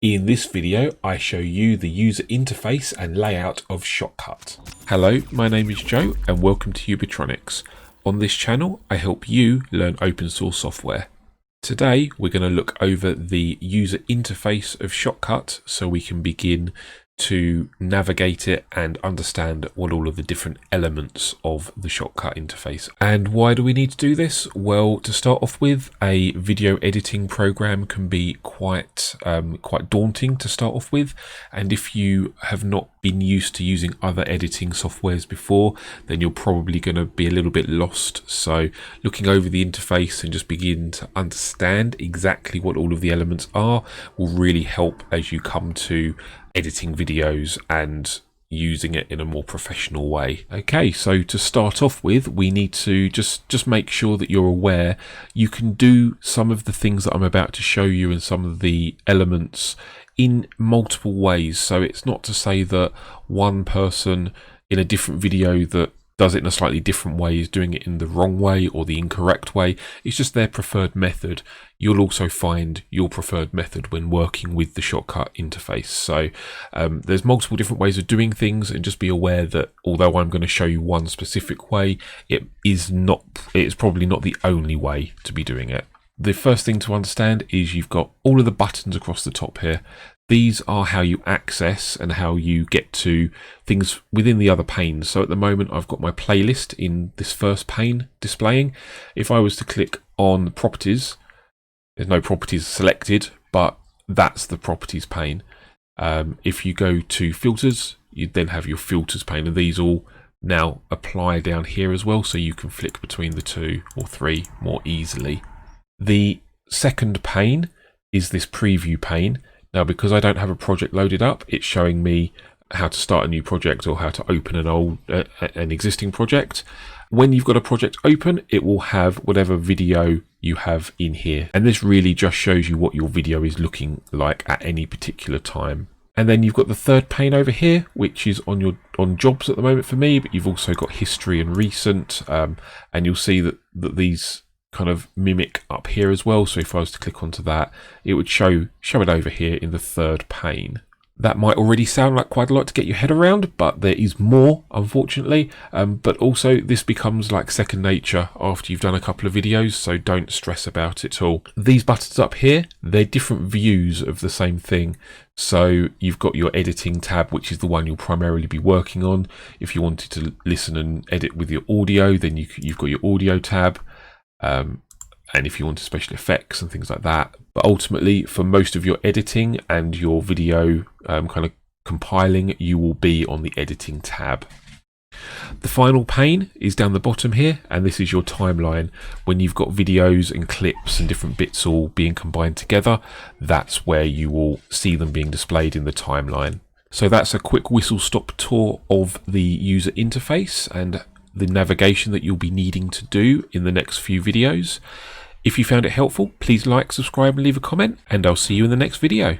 In this video, I show you the user interface and layout of Shotcut. Hello, my name is Joe and welcome to Ubitronics. On this channel, I help you learn open source software. Today, we're going to look over the user interface of Shotcut so we can begin to navigate it and understand what all of the different elements of the Shotcut interface. And why do we need to do this? Well, to start off with, a video editing program can be quite daunting to start off with, and if you have not been used to using other editing softwares before, then you're probably going to be a little bit lost. So looking over the interface and just begin to understand exactly what all of the elements are will really help as you come to editing videos and using it in a more professional way. Okay, so to start off with, we need to just make sure that you're aware you can do some of the things that I'm about to show you and some of the elements in multiple ways. So it's not to say that one person in a different video that does it in a slightly different way is doing it in the wrong way or the incorrect way. It's just their preferred method. You'll also find your preferred method when working with the Shotcut interface. So there's multiple different ways of doing things, and just be aware that although I'm going to show you one specific way, it's probably not the only way to be doing it. The first thing to understand is you've got all of the buttons across the top here. These are how you access and how you get to things within the other panes. So at the moment, I've got my playlist in this first pane displaying. If I was to click on properties, there's no properties selected, but that's the properties pane. If you go to filters, you then have your filters pane, and these all now apply down here as well, so you can flick between the 2 or 3 more easily. The second pane is this preview pane. Now, because I don't have a project loaded up, it's showing me how to start a new project or how to open an existing project. When you've got a project open, it will have whatever video you have in here. And this really just shows you what your video is looking like at any particular time. And then you've got the third pane over here, which is on jobs at the moment for me, but you've also got history and recent, and you'll see that these kind of mimic up here as well. So if I was to click onto that, it would show it over here in the third pane. That might already sound like quite a lot to get your head around, but there is more, unfortunately. But also this becomes like second nature after you've done a couple of videos, so don't stress about it at all. These buttons up here, they're different views of the same thing. So you've got your editing tab, which is the one you'll primarily be working on. If you wanted to listen and edit with your audio, then you've got your audio tab. And if you want special effects and things like that. But ultimately, for most of your editing and your video kind of compiling, you will be on the editing tab. The final pane is down the bottom here, and this is your timeline. When you've got videos and clips and different bits all being combined together, that's where you will see them being displayed in the timeline. So that's a quick whistle-stop tour of the user interface and the navigation that you'll be needing to do in the next few videos. If you found it helpful, please like, subscribe and leave a comment, and I'll see you in the next video.